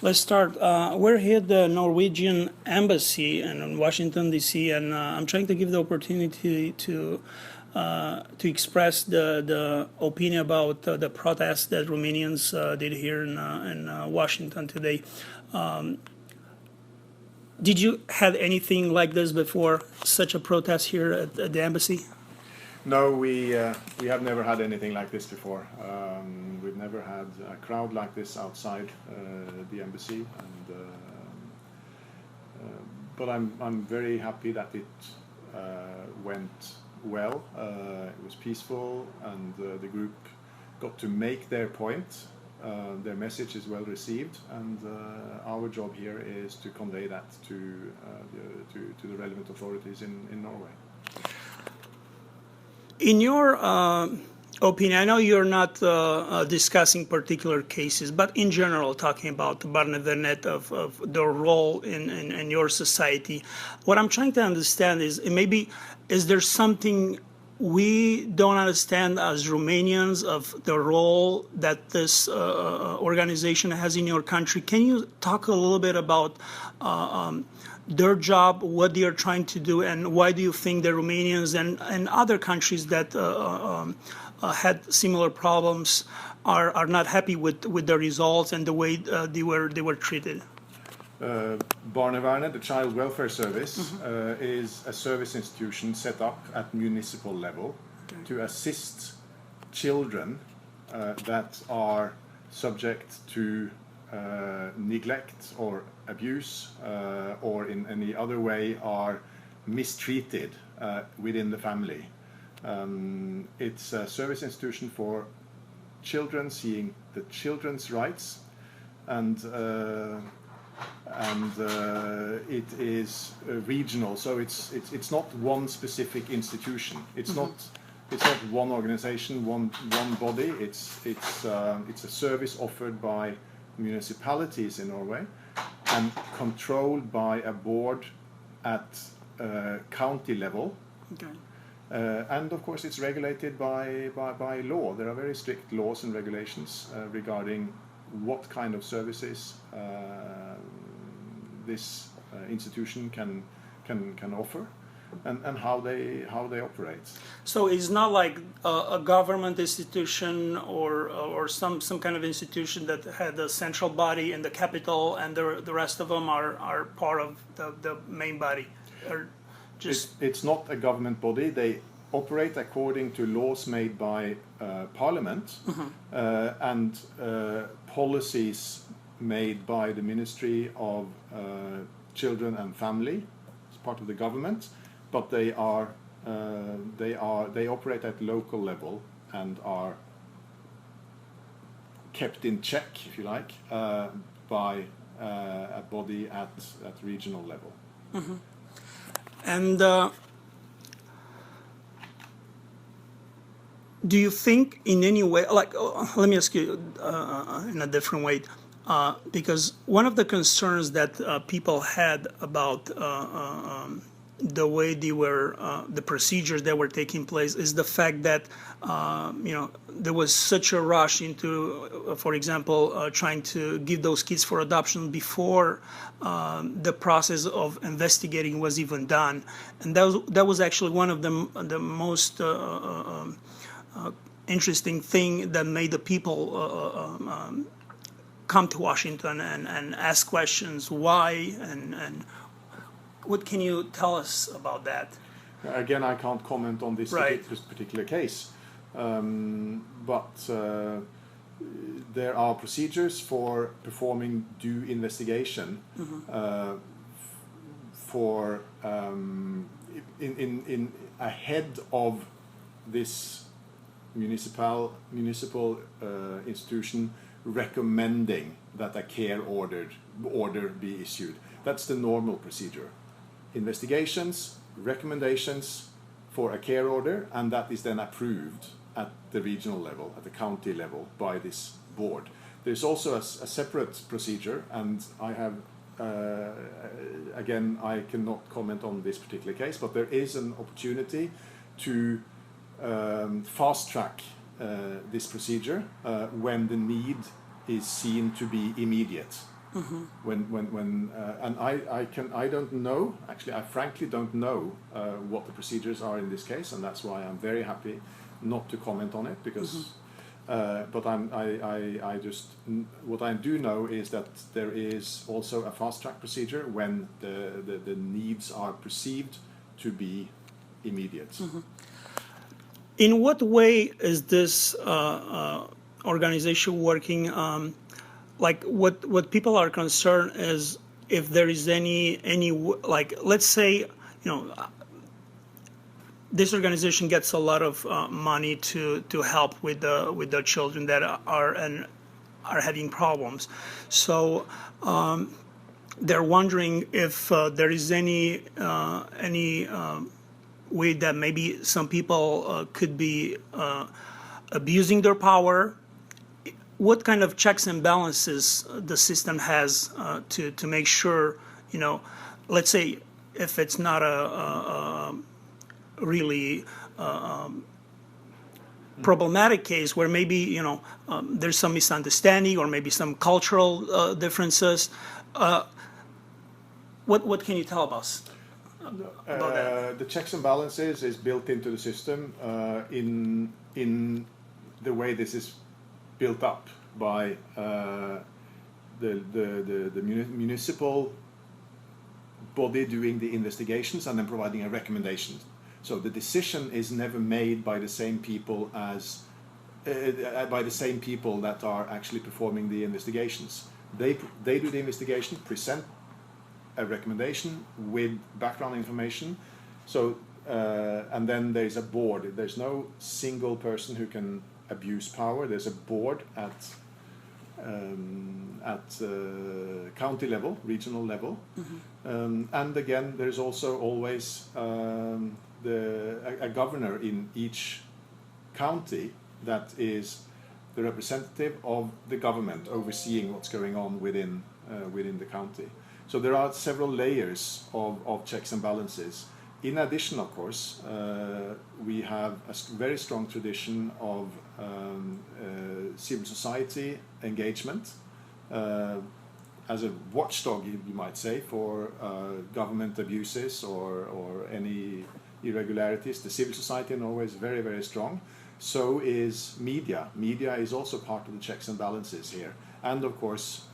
Let's start. We're here at the Norwegian Embassy in Washington, D.C., and I'm trying to give the opportunity to express the opinion about the protest that Romanians did here in Washington today. Did you have anything like this before, such a protest here at the embassy? No, we have never had anything like this before. We've never had a crowd like this outside the embassy, and but I'm very happy that it went well. It was peaceful, and the group got to make their point. Their message is well received, and our job here is to convey that to the relevant authorities in Norway. In your opinion, I know you're not discussing particular cases, but in general, talking about Barnevernet of their role in your society, what I'm trying to understand is is there something we don't understand as Romanians of the role that this organization has in your country? Can you talk a little bit about their job, what they are trying to do, and why do you think the Romanians and other countries that had similar problems are not happy with the results and the way they were treated? Barnevernet, the Child Welfare Service, is a service institution set up at municipal level to assist children that are subject to neglect or abuse or in any other way are mistreated within the family. It's a service institution for children, seeing the children's rights, and it is regional, so it's not one specific institution. It's not one organization, one body. It's a service offered by municipalities in Norway and controlled by a board at county level. Okay. And of course it's regulated by law. There are very strict laws and regulations regarding what kind of services this institution can offer and how they operate. So it's not like a government institution or some kind of institution that had a central body in the capital and the rest of them are part of the main body. Or just it's not a government body. They operate according to laws made by Parliament and policies made by the Ministry of Children and Family. It's part of the government, but they operate at local level and are kept in check, if you like, by a body at regional level. And do you think in any way, like, let me ask you in a different way, because one of the concerns that people had about the way they were, the procedures that were taking place is the fact that, there was such a rush into, for example, trying to give those kids for adoption before the process of investigating was even done. And that was actually one of the most interesting thing that made the people come to Washington and ask questions, why, and what can you tell us about that? Again, I can't comment on this particular case, but there are procedures for performing due investigation for in ahead of this municipal institution recommending that a care order be issued. That's the normal procedure. Investigations, recommendations for a care order, and that is then approved at the regional level, at the county level, by this board. There's also a separate procedure, and I have, again, I cannot comment on this particular case, but there is an opportunity to fast-track this procedure when the need is seen to be immediate. And I don't know. Actually, I frankly don't know what the procedures are in this case, and that's why I'm very happy not to comment on it because. But what I do know is that there is also a fast-track procedure when the needs are perceived to be immediate. In what way is this organization working? Like what people are concerned is if there is any like, let's say, this organization gets a lot of money to help with the children that are having problems. So they're wondering if there is any way that maybe some people could be abusing their power. What kind of checks and balances the system has to make sure, let's say if it's not a really problematic case where maybe there's some misunderstanding or maybe some cultural differences. What can you tell us about that? The checks and balances is built into the system in the way this is built up by the municipal body doing the investigations and then providing a recommendation. So the decision is never made by the same people as that are actually performing the investigations. They do the investigation, present a recommendation with background information. So and then there's a board. There's no single person who can abuse power. There's a board at county level, regional level, and again there's also always a governor in each county that is the representative of the government overseeing what's going on within the county. So there are several layers of checks and balances. In addition, of course, we have a very strong tradition of civil society engagement as a watchdog, you might say, for government abuses or any irregularities. The civil society in Norway is very, very strong. So is media. Media is also part of the checks and balances here. And of course,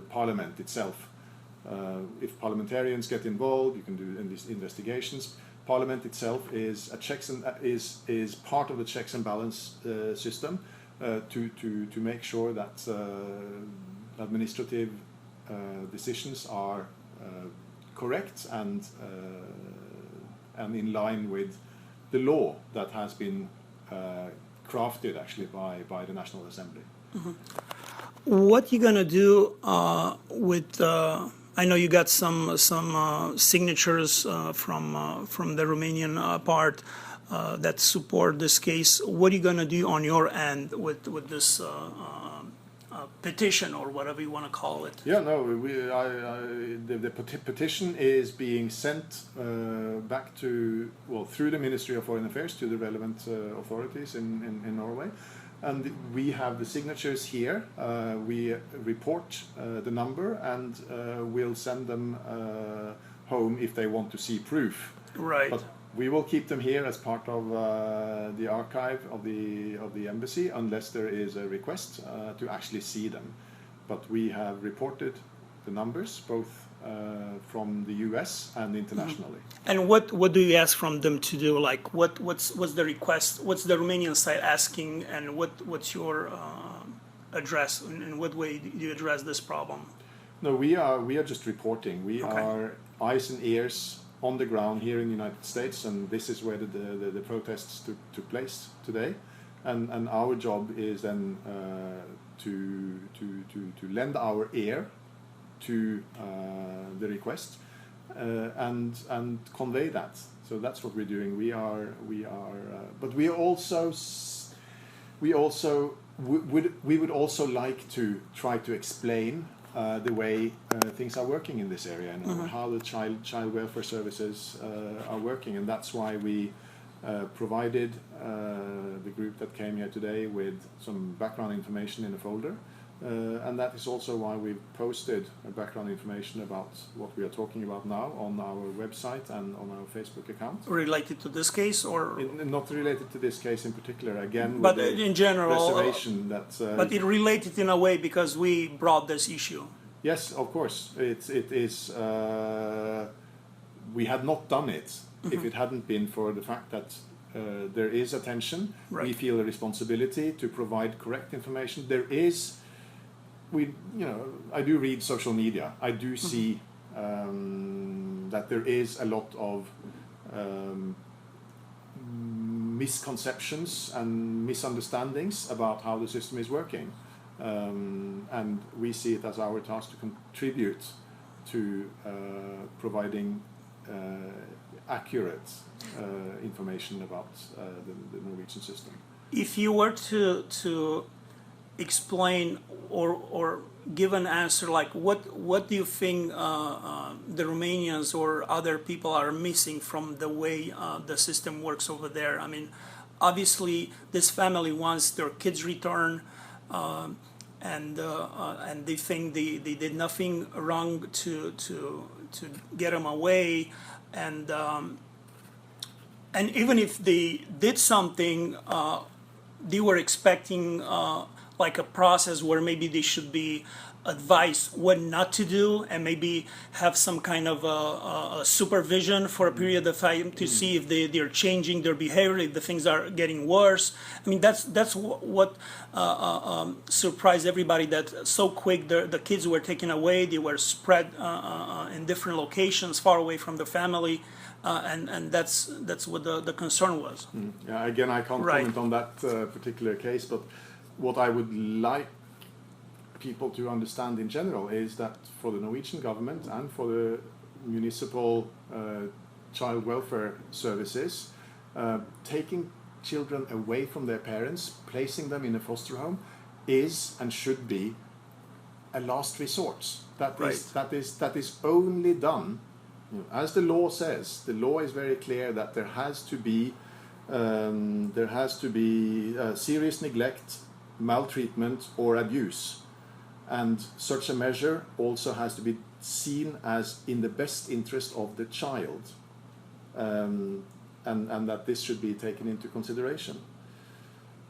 Parliament itself. If parliamentarians get involved, you can do in these investigations. Parliament itself is is part of the checks and balance system to make sure that administrative decisions are correct and in line with the law that has been crafted actually by the National Assembly. Mm-hmm. What you gonna do with? I know you got some signatures from the Romanian part that support this case. What are you gonna do on your end with this petition or whatever you want to call it? Yeah, no, the petition is being sent back to, through the Ministry of Foreign Affairs to the relevant authorities in Norway. And we have the signatures here. We report the number and we'll send them home if they want to see proof. Right. But we will keep them here as part of the archive of the embassy unless there is a request to actually see them. But we have reported the numbers both from the US and internationally. And what do you ask from them to do? Like what's the request? What's the Romanian side asking? And what's your address? In what way do you address this problem? No, we are just reporting. We are eyes and ears on the ground here in the United States, and this is where the protests took place today. And our job is then to lend our ear to the request and convey that. So that's what we're doing. But we would also like to try to explain the way things are working in this area and how the child welfare services are working, and that's why we provided the group that came here today with some background information in a folder And that is also why we've posted background information about what we are talking about now on our website and on our Facebook account. Related to this case, or Not related to this case in particular, again, but with the in general, reservation that... but it related in a way because we brought this issue. Yes, of course. It is... we had not done it if it hadn't been for the fact that there is attention. Right. We feel a responsibility to provide correct information. There is... I do read social media. I do see that there is a lot of misconceptions and misunderstandings about how the system is working. And we see it as our task to contribute to providing accurate information about the Norwegian system. If you were to explain or give an answer, like what do you think the Romanians or other people are missing from the way the system works over there? I mean, obviously this family wants their kids returned, and they think they did nothing wrong to get them away, and even if they did something, they were expecting like a process where maybe they should be advised what not to do, and maybe have some kind of a supervision for a period of time to see if they're changing their behavior, if the things are getting worse. I mean, that's what surprised everybody, that so quick the kids were taken away. They were spread in different locations far away from the family, and that's what the concern was. Yeah, again, I can't Right. comment on that particular case, but what I would like people to understand in general is that for the Norwegian government and for the municipal child welfare services, taking children away from their parents, placing them in a foster home, is and should be a last resort. That is only done, as the law says. The law is very clear that there has to be serious neglect, maltreatment, or abuse. And such a measure also has to be seen as in the best interest of the child, and that this should be taken into consideration.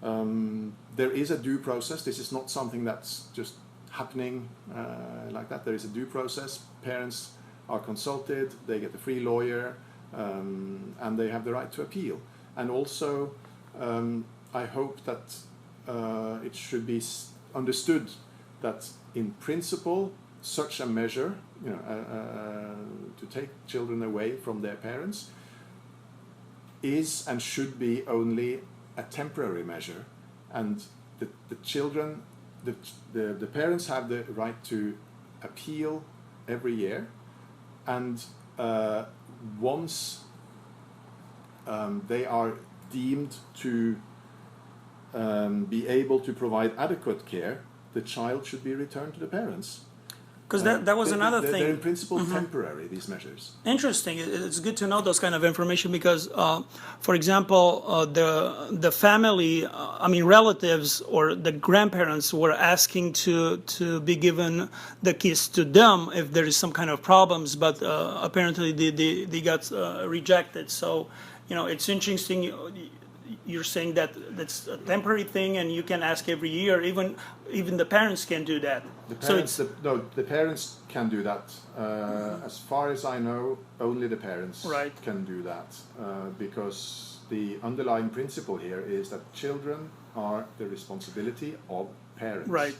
There is a due process. This is not something that's just happening like that. There is a due process. Parents are consulted, they get a free lawyer, and they have the right to appeal. And also, I hope that it should be understood that in principle such a measure, to take children away from their parents, is and should be only a temporary measure, and the children, the parents have the right to appeal every year, and once they are deemed to be able to provide adequate care, the child should be returned to the parents. Because that was another thing. They're in principle temporary, these measures. Interesting. It's good to know those kind of information because, for example, the family, relatives or the grandparents were asking to be given the kids to them if there is some kind of problems, but apparently they got rejected. So, it's interesting. You're saying that that's a temporary thing, and you can ask every year. Even the parents can do that. The parents can do that. As far as I know, only the parents can do that, because the underlying principle here is that children are the responsibility of parents. Right.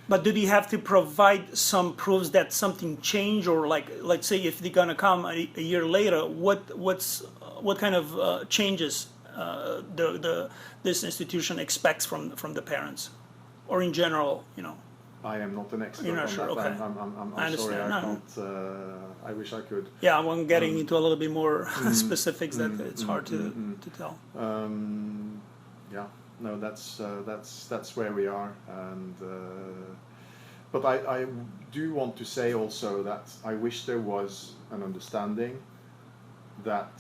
But do they have to provide some proofs that something changed, or let's say if they're gonna come a year later, what kind of changes this institution expects from the parents, or in general, I am not an expert You're not on sure, that. okay. I'm sorry, I can't. I wish I could. Yeah, I'm getting into a little bit more specifics that it's hard to tell. Yeah, no, that's where we are, and but I do want to say also that I wish there was an understanding that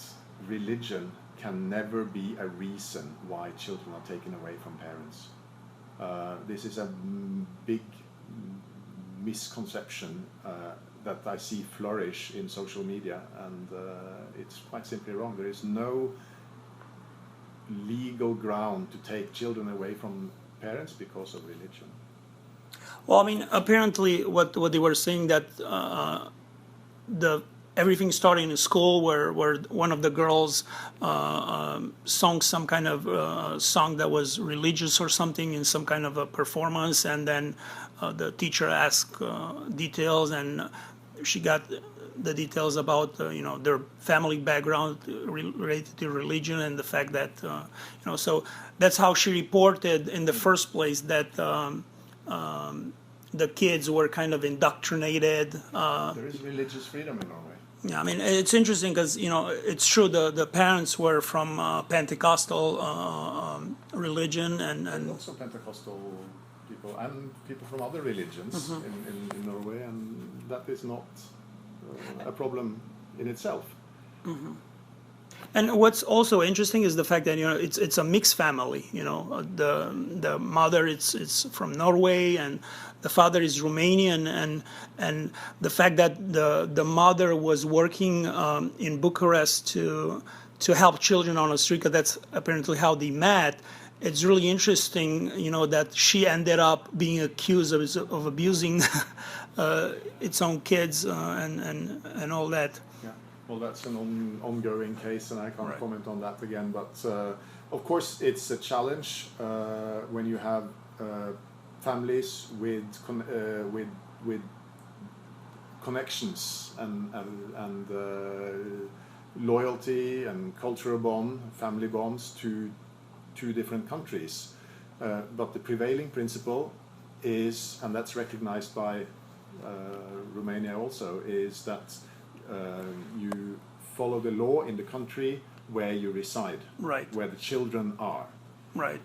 religion can never be a reason why children are taken away from parents. This is a big misconception that I see flourish in social media, and it's quite simply wrong. There is no legal ground to take children away from parents because of religion. Well, I mean, apparently what they were saying that everything started in a school where one of the girls sung some kind of song that was religious or something in some kind of a performance, and then the teacher asked details, and she got the details about their family background related to religion, and the fact that so that's how she reported in the first place that the kids were kind of indoctrinated. There is religious freedom in Norway. Yeah, I mean, it's interesting because it's true the parents were from Pentecostal religion and lots of Pentecostal people and people from other religions in Norway, and that is not a problem in itself. And what's also interesting is the fact that it's a mixed family. The mother it's from Norway and the father is Romanian, and the fact that the mother was working in Bucharest to help children on the street, 'cause that's apparently how they met. It's really interesting, that she ended up being accused of abusing its own kids and all that. Yeah, well, that's an ongoing case, and I can't comment on that again. But of course, it's a challenge when you have families with connections and loyalty and cultural family bonds to two different countries. But the prevailing principle is, and that's recognized by Romania also, is that you follow the law in the country where you reside, where the children are. Right.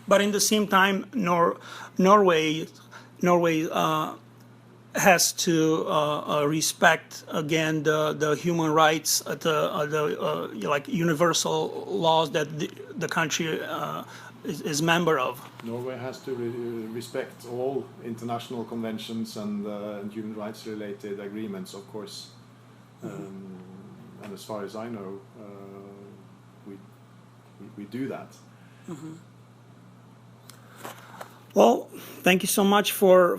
But in the same time, Norway has to respect again the human rights, like universal laws that the country is member of. Norway has to respect all international conventions and human rights related agreements, of course. And as far as I know, we do that. Well, thank you so much for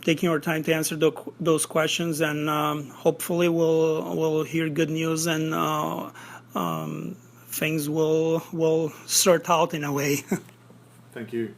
taking your time to answer those questions, and hopefully we'll hear good news, and things will sort out in a way. Thank you.